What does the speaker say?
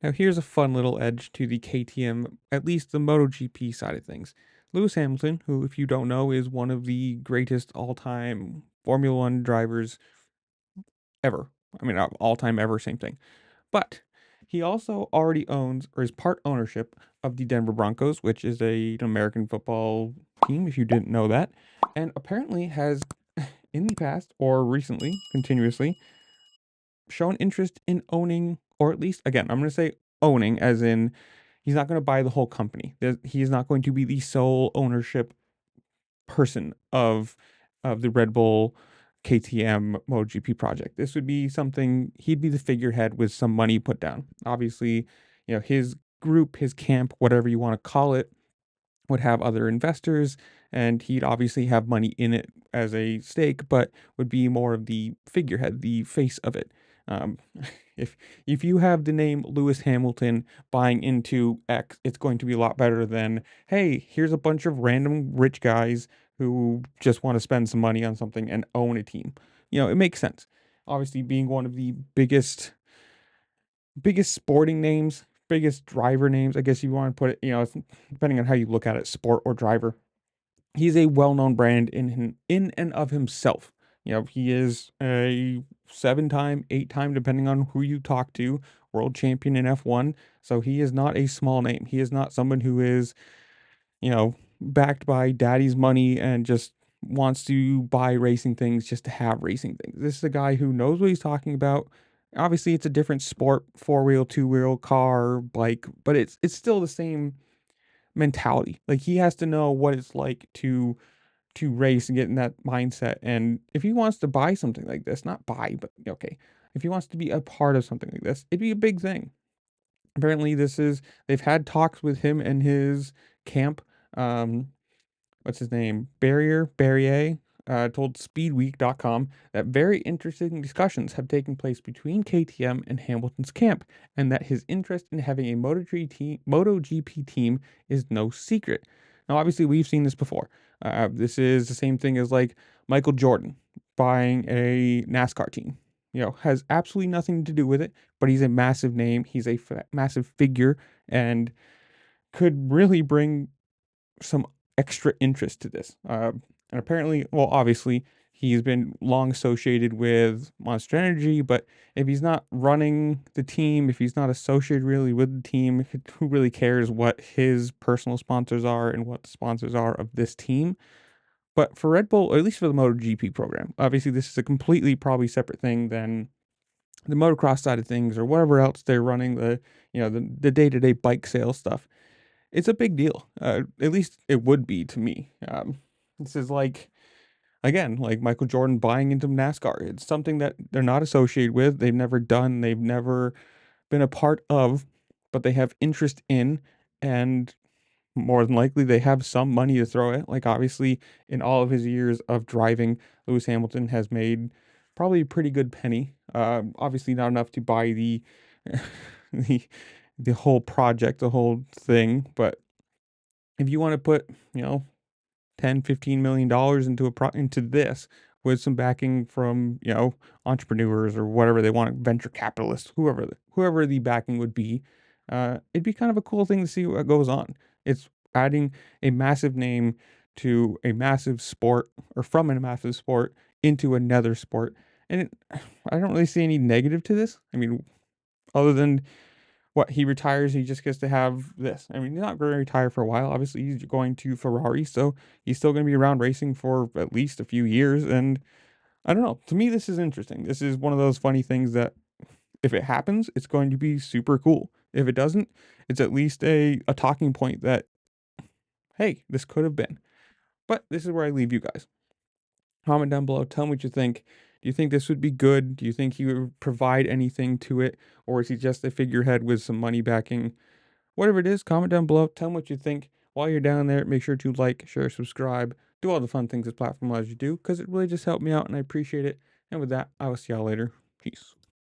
Now, here's a fun little edge to the KTM, at least the MotoGP side of things. Lewis Hamilton, who, if you don't know, is one of the greatest all time Formula One drivers ever. I mean, all time ever, same thing. But he also already owns, or is part ownership of the Denver Broncos, which is an American football team, if you didn't know that. And apparently has, in the past or recently, continuously, shown interest in owning, or at least, again, I'm going to say owning, as in he's not going to buy the whole company. He is not going to be the sole ownership person of the Red Bull KTM MotoGP project. This would be something he'd be the figurehead with some money put down. Obviously, his group, his camp, whatever you want to call it, would have other investors, and he'd obviously have money in it as a stake, but would be more of the figurehead, the face of it. Um, if you have the name Lewis Hamilton buying into X, it's going to be a lot better than, hey, here's a bunch of random rich guys who just want to spend some money on something and own a team. It makes sense. Obviously, being one of the biggest sporting names, biggest driver names, I guess you want to put it, depending on how you look at it, sport or driver. He's a well-known brand in and of himself. He is a 7-time, 8-time, depending on who you talk to, world champion in F1. So he is not a small name. He is not someone who is, backed by daddy's money and just wants to buy racing things just to have racing things. This is a guy who knows what he's talking about. Obviously, it's a different sport, four-wheel, two-wheel, car, bike, but it's still the same mentality. Like, he has to know what it's like to race and get in that mindset. And if he wants to buy something like this, not buy, but okay, if he wants to be a part of something like this, it'd be a big thing. Apparently, they've had talks with him and his camp. Um, what's his name? Barrier, told Speedweek.com that very interesting discussions have taken place between KTM and Hamilton's camp, and that his interest in having a MotoGP team is no secret. Now, obviously, we've seen this before. This is the same thing as like Michael Jordan buying a NASCAR team. Has absolutely nothing to do with it, but he's a massive name. He's a massive figure and could really bring some extra interest to this. And apparently, well, obviously, he's been long associated with Monster Energy, but if he's not running the team, if he's not associated really with the team, who really cares what his personal sponsors are and what the sponsors are of this team? But for Red Bull, or at least for the MotoGP program, obviously, this is a completely probably separate thing than the motocross side of things or whatever else they're running, the day-to-day bike sales stuff. It's a big deal. At least it would be to me. This is like, again, like Michael Jordan buying into NASCAR. It's something that they're not associated with. They've never done. They've never been a part of, but they have interest in, and more than likely they have some money to throw at. Like, obviously, in all of his years of driving, Lewis Hamilton has made probably a pretty good penny. Obviously, not enough to buy the the the whole project, the whole thing, but if you want to put, 10, $15 million into into this with some backing from, entrepreneurs or whatever they want, venture capitalists, whoever the backing would be, it'd be kind of a cool thing to see what goes on. It's adding a massive name to a massive sport, or from a massive sport into another sport. And I don't really see any negative to this. I mean, other than what, he retires, he just gets to have this. I mean, he's not going to retire for a while. Obviously, he's going to Ferrari, so he's still going to be around racing for at least a few years. And I don't know. To me, this is interesting. This is one of those funny things that if it happens, it's going to be super cool. If it doesn't, it's at least a talking point that, hey, this could have been. But this is where I leave you guys. Comment down below. Tell me what you think. Do you think this would be good? Do you think he would provide anything to it? Or is he just a figurehead with some money backing? Whatever it is, comment down below. Tell me what you think. While you're down there, make sure to like, share, subscribe, do all the fun things this platform allows you to do, because it really just helped me out and I appreciate it. And with that, I will see y'all later. Peace.